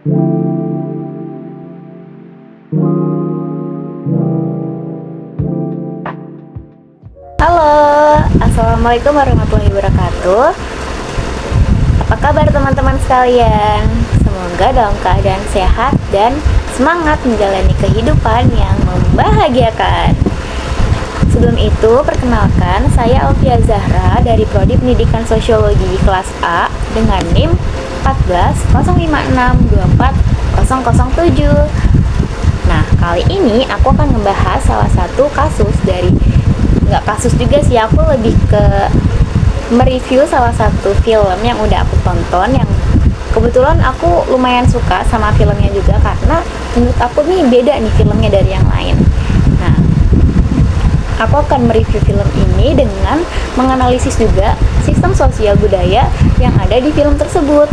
Halo, Assalamualaikum warahmatullahi wabarakatuh. Apa kabar teman-teman sekalian? Semoga dalam keadaan sehat dan semangat menjalani kehidupan yang membahagiakan. Sebelum itu, perkenalkan, saya Alfia Zahra dari Prodi Pendidikan Sosiologi kelas A dengan NIM 14056240007. Nah, kali ini aku akan membahas salah satu kasus dari, nggak kasus juga sih, aku lebih ke mereview salah satu film yang udah aku tonton, yang kebetulan aku lumayan suka sama filmnya juga, karena menurut aku nih beda nih filmnya dari yang lain. Nah, aku akan mereview film ini dengan menganalisis juga sistem sosial budaya yang ada di film tersebut.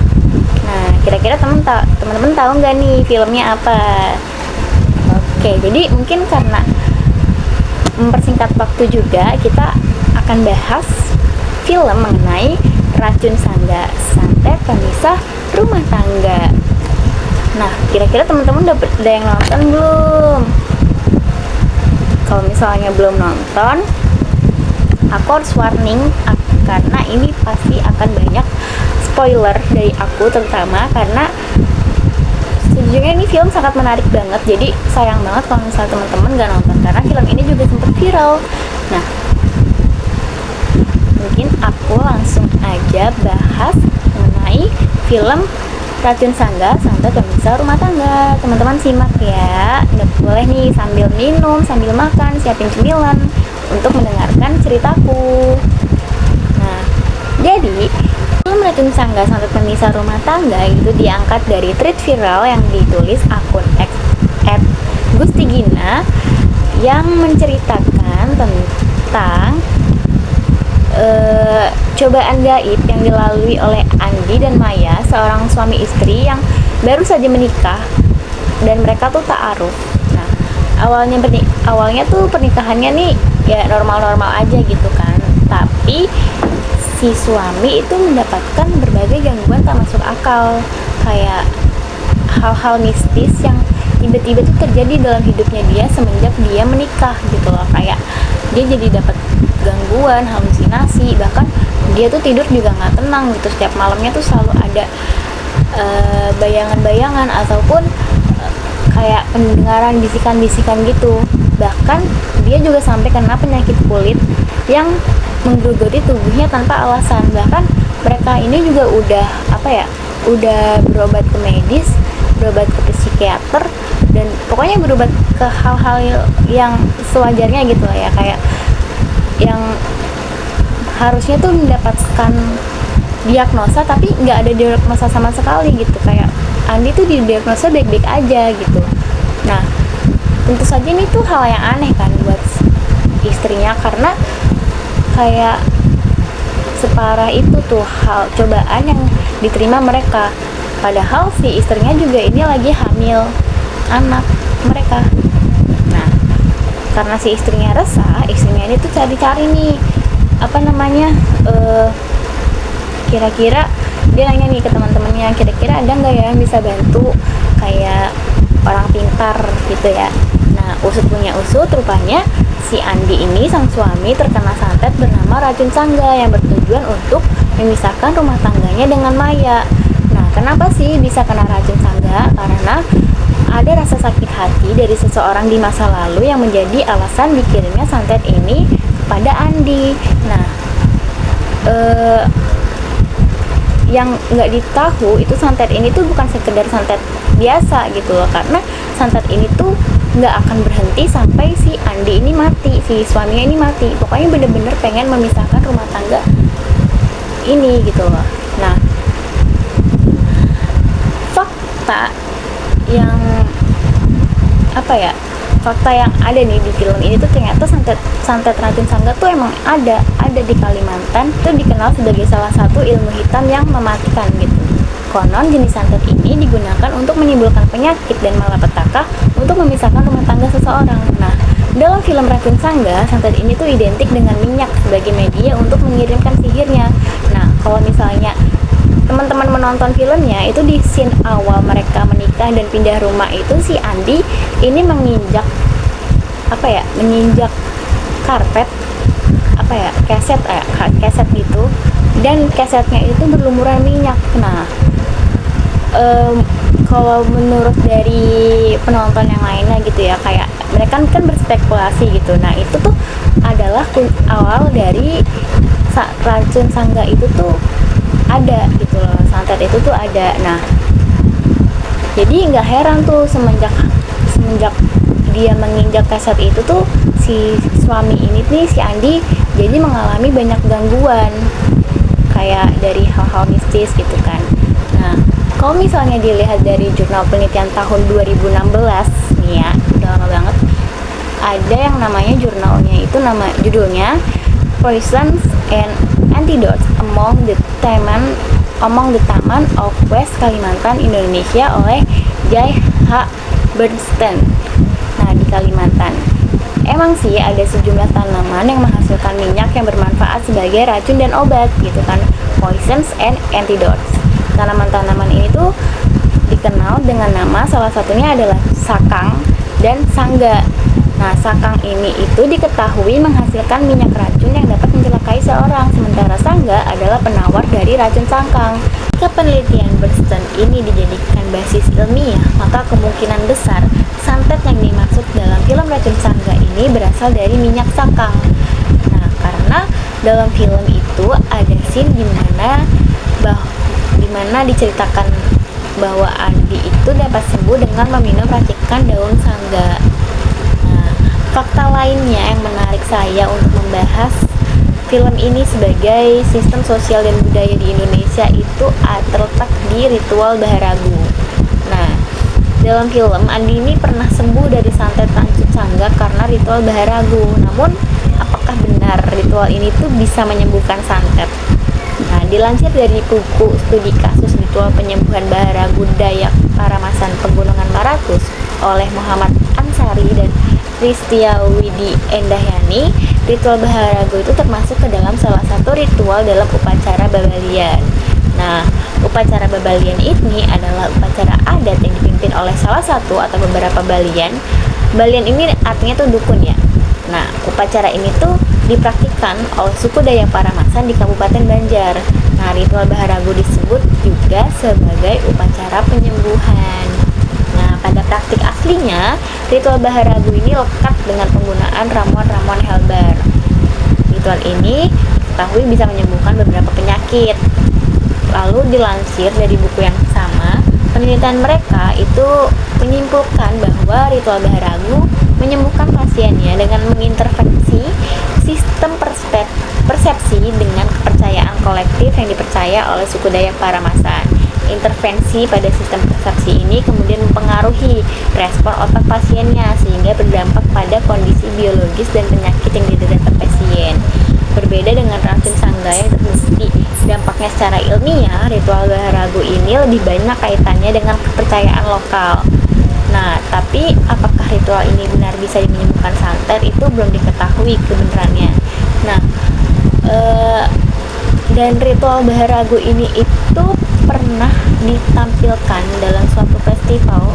Nah, kira-kira teman-teman tahu nggak nih filmnya apa? Oke, jadi mungkin karena mempersingkat waktu juga, kita akan bahas film mengenai Racun Sangga, santet pemisah rumah tangga. Nah, kira-kira teman-teman udah ada yang nonton belum? Kalau misalnya belum nonton, aku harus warning karena ini pasti akan banyak spoiler dari aku, terutama karena sejujurnya ini film sangat menarik banget. Jadi sayang banget kalau misalnya teman-teman gak nonton, karena film ini juga sempat viral. Nah, mungkin aku langsung aja bahas mengenai film Racun Sangga, santet pemisah rumah tangga. Teman-teman simak ya, udah boleh nih sambil minum, sambil makan, siapin cemilan untuk mendengarkan ceritaku. Nah, jadi film Racun Sangga, santet pemisah rumah tangga itu diangkat dari tweet viral yang ditulis akun @gustigina yang menceritakan tentang cobaan gaib yang dilalui oleh Andi dan Maya, seorang suami istri yang baru saja menikah dan mereka tuh ta'aruf. Nah, awalnya tuh pernikahannya nih ya normal-normal aja gitu kan, tapi si suami itu mendapatkan berbagai gangguan tak masuk akal, kayak hal-hal mistis yang tiba-tiba tuh terjadi dalam hidupnya dia semenjak dia menikah gitu loh. Kayak dia jadi dapat gangguan, halusinasi, bahkan dia tuh tidur juga nggak tenang gitu. Setiap malamnya tuh selalu ada bayangan-bayangan ataupun kayak pendengaran bisikan-bisikan gitu. Bahkan dia juga sampai kena penyakit kulit yang menggerogoti tubuhnya tanpa alasan. Bahkan mereka ini juga udah berobat ke medis, berobat ke psikiater, dan pokoknya berobat ke hal-hal yang sewajarnya gitu lah ya, kayak yang harusnya tuh mendapatkan diagnosa tapi nggak ada diagnosa sama sekali gitu. Kayak Andi tuh didiagnosa baik-baik aja gitu. Nah, tentu saja ini tuh hal yang aneh kan buat istrinya, karena kayak separah itu tuh hal cobaan yang diterima mereka, padahal si istrinya juga ini lagi hamil anak mereka. Nah, karena si istrinya resah, istrinya ini tuh cari-cari nih kira-kira dia nanya nih ke teman-temannya, kira-kira ada nggak ya yang bisa bantu kayak orang pintar gitu ya. Nah, usut punya usut, rupanya si Andi ini, sang suami, terkena santet bernama Racun Sangga yang bertujuan untuk memisahkan rumah tangganya dengan Maya. Nah, kenapa sih bisa kena Racun Sangga? Karena ada rasa sakit hati dari seseorang di masa lalu yang menjadi alasan dikirimnya santet ini kepada Andi. Nah, yang nggak ditahu itu santet ini tuh bukan sekedar santet biasa gitu loh, karena santet ini tuh nggak akan berhenti sampai si Andi ini mati, si suaminya ini mati. Pokoknya bener-bener pengen memisahkan rumah tangga ini gitu loh. Nah, fakta yang fakta yang ada nih di film ini tuh ternyata santet Racun Sangga tuh emang ada di Kalimantan. Itu dikenal sebagai salah satu ilmu hitam yang mematikan gitu. Konon jenis santet ini digunakan untuk menimbulkan penyakit dan malapetaka untuk memisahkan rumah tangga seseorang. Nah, dalam film Racun Sangga, santet ini tuh identik dengan minyak sebagai media untuk mengirimkan sihirnya. Nah, kalau misalnya teman-teman menonton filmnya, itu di scene awal mereka menikah menikah dan pindah rumah itu si Andi ini menginjak karpet keset gitu, dan kesetnya itu berlumuran minyak. Nah, kalau menurut dari penonton yang lainnya gitu ya, kayak mereka kan berspekulasi gitu. Nah, itu tuh adalah awal dari racun sangga itu tuh ada gitu loh, santet itu tuh ada. Nah, jadi nggak heran tuh semenjak dia menginjak kaset itu tuh si suami ini nih, si Andi, jadi mengalami banyak gangguan kayak dari hal-hal mistis gitu kan. Nah, kalau misalnya dilihat dari jurnal penelitian tahun 2016 nih ya, udah lama banget, ada yang namanya judulnya Poisons and Antidotes Among the Taman of West Kalimantan, Indonesia oleh J. H. Bernstein. Nah, di Kalimantan emang sih ada sejumlah tanaman yang menghasilkan minyak yang bermanfaat sebagai racun dan obat gitu kan, poisons and antidotes. Tanaman-tanaman ini tuh dikenal dengan nama, salah satunya adalah sakang dan sangga. Nah, sakang ini itu diketahui menghasilkan minyak racun yang dapat mencelakai seorang, sementara sangga adalah penawar dari racun sangkang. Jika penelitian Bernstein ini dijadikan basis ilmiah, maka kemungkinan besar santet yang dimaksud dalam film racun sangga ini berasal dari minyak sangkang. Nah, karena dalam film itu ada scene dimana diceritakan bahwa Andi itu dapat sembuh dengan meminum racikan daun sangga. Nah, fakta lainnya yang menarik saya untuk membahas film ini sebagai sistem sosial dan budaya di Indonesia itu terletak di ritual Baharagu. Nah, dalam film Andi ini pernah sembuh dari santet racun sangga karena ritual Baharagu. Namun, apakah benar ritual ini tuh bisa menyembuhkan santet? Nah, dilansir dari buku studi kasus ritual penyembuhan Baharagu Dayak Paramasan Pegunungan Maratus oleh Muhammad Ansari dan Ristia Widi Endahyani, ritual Baharagu itu termasuk ke dalam salah satu ritual dalam upacara Babalian. Nah, upacara Babalian ini adalah upacara adat yang dipimpin oleh salah satu atau beberapa balian. Balian ini artinya tuh dukun ya. Nah, upacara ini tuh dipraktikkan oleh suku Dayak Paramasan di Kabupaten Banjar. Nah, ritual Baharagu disebut juga sebagai upacara penyembuhan. Nah, pada praktik aslinya, ritual Baharagu ini lekat dengan penggunaan ramuan-ramuan Helbar. Ritual ini diketahui bisa menyembuhkan beberapa penyakit. Lalu dilansir dari buku yang sama, penelitian mereka itu menyimpulkan bahwa ritual Baharagu menyembuhkan pasiennya dengan mengintervensi sistem persepsi dengan kepercayaan kolektif yang dipercaya oleh suku Dayak Paramasan. Intervensi pada sistem persepsi ini kemudian mempengaruhi respon otak pasiennya sehingga berdampak pada kondisi biologis dan penyakit yang diderita pasien. Berbeda dengan racun sangga yang terbukti dampaknya secara ilmiah, ritual Baharagu ini lebih banyak kaitannya dengan kepercayaan lokal. Nah, tapi apakah ritual ini benar bisa menyembuhkan santet itu belum diketahui kebenarannya. Nah, dan ritual Baharagu ini itu pernah ditampilkan dalam suatu festival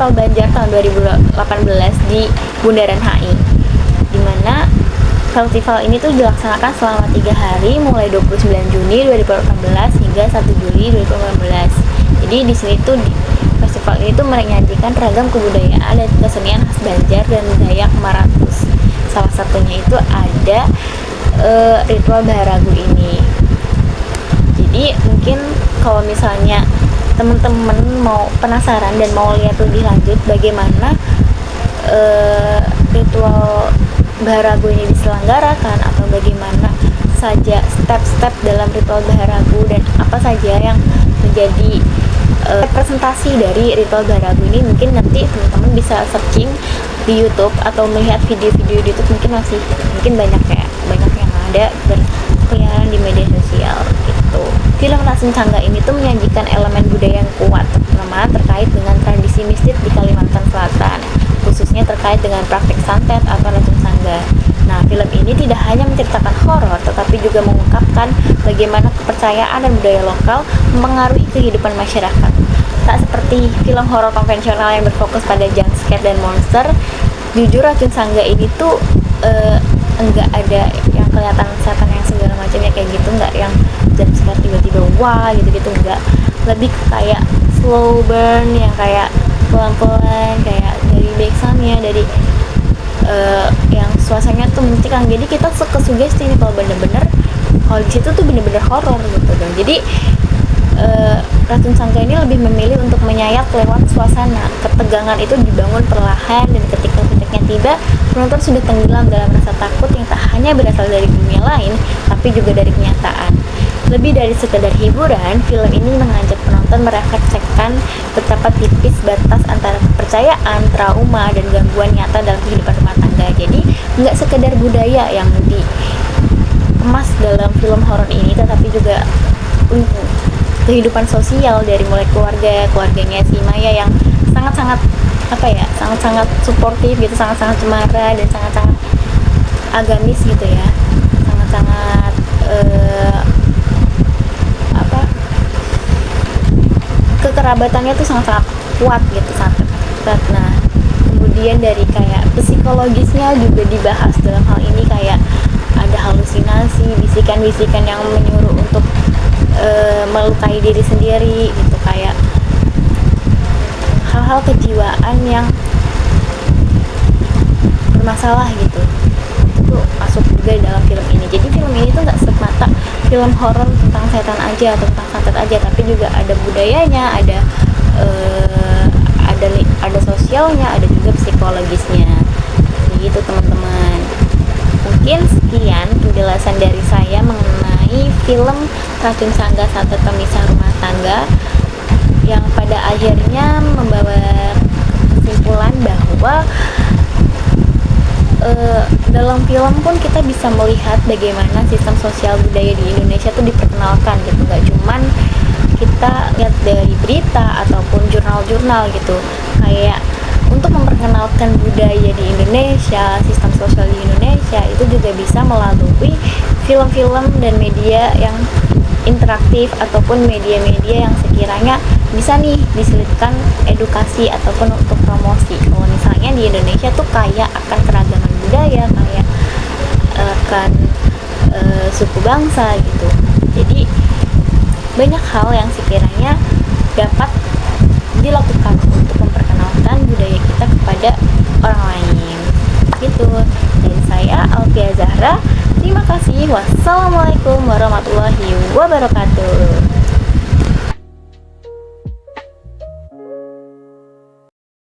Banjar tahun 2018 di Bundaran HI, di mana festival ini tuh dilaksanakan selama 3 hari mulai 29 Juni 2018 hingga 1 Juli 2018. Jadi di sini tuh di festival ini tuh menyajikan ragam kebudayaan dan kesenian khas Banjar dan Dayak Maratus. Salah satunya itu ada ritual Baharagu ini. Jadi mungkin kalau misalnya teman-teman mau penasaran dan mau lihat lebih lanjut bagaimana ritual Baharagu ini diselenggarakan atau bagaimana saja step-step dalam ritual Baharagu dan apa saja yang menjadi representasi dari ritual Baharagu ini, mungkin nanti teman-teman bisa searching di YouTube atau melihat video-video di YouTube, mungkin banyak yang ada berkeliaran di media sosial gitu. Film Racun Sangga ini tuh menyajikan elemen budaya yang kuat, terutama terkait dengan tradisi mistis di Kalimantan Selatan, khususnya terkait dengan praktik santet atau racun sangga. Nah, film ini tidak hanya menceritakan horor, tetapi juga mengungkapkan bagaimana kepercayaan dan budaya lokal mempengaruhi kehidupan masyarakat. Tak seperti film horor konvensional yang berfokus pada jump scare dan monster, jujur Racun Sangga ini tuh enggak ada yang kelihatan setan yang segala macamnya kayak gitu, enggak yang jump scare tiba-tiba wah gitu-gitu, enggak. Lebih kayak slow burn yang kayak pelan-pelan, kayak dari backsoundnya, dari yang suasananya tuh mencekam, jadi kita kesugesti nih kalau bener-bener kalau di situ tuh bener-bener horor gitu dong. Jadi Racun Sangga ini lebih memilih untuk menyayat lewat suasana. Ketegangan itu dibangun perlahan, dan ketika puncaknya tiba, penonton sudah tenggelam dalam rasa takut yang tak hanya berasal dari dunia lain, tapi juga dari kenyataan. Lebih dari sekedar hiburan, film ini mengajak penonton merefleksikan betapa tipis batas antara kepercayaan, trauma, dan gangguan nyata dalam kehidupan rumah tangga. Jadi nggak sekedar budaya yang dikemas dalam film horor ini, tetapi juga kehidupan sosial dari mulai keluarganya si Maya yang sangat-sangat sangat-sangat suportif gitu, sangat-sangat cemara dan sangat-sangat agamis gitu ya, sangat-sangat kekerabatannya tuh sangat-sangat kuat gitu, sangat kuat. Nah, kemudian dari kayak psikologisnya juga dibahas dalam hal ini, kayak ada halusinasi, bisikan-bisikan yang menyuruh untuk melukai diri sendiri gitu, kayak hal-hal kejiwaan yang bermasalah gitu, itu masuk juga dalam film ini. Jadi film ini tuh nggak semata film horor tentang setan aja atau tentang santet aja, tapi juga ada budayanya, ada sosialnya, ada juga psikologisnya gitu teman-teman. Mungkin sekian penjelasan dari saya mengenai film Racun Sangga Santet Pemisah Rumah Tangga, yang pada akhirnya membawa kesimpulan bahwa dalam film pun kita bisa melihat bagaimana sistem sosial budaya di Indonesia tuh diperkenalkan gitu. Gak cuman kita lihat dari berita ataupun jurnal-jurnal gitu, kayak untuk memperkenalkan budaya di Indonesia, sistem sosial di Indonesia itu juga bisa melalui film-film dan media yang interaktif ataupun media-media yang sekiranya bisa nih diselipkan edukasi ataupun untuk promosi. Kalau misalnya di Indonesia tuh kaya akan keragaman budaya, kaya akan suku bangsa gitu. Jadi banyak hal yang sekiranya dapat dilakukan untuk memperkenalkan budaya kita kepada orang lain gitu. Dan saya Alfia Zahra, terima kasih. Wassalamualaikum warahmatullahi wabarakatuh.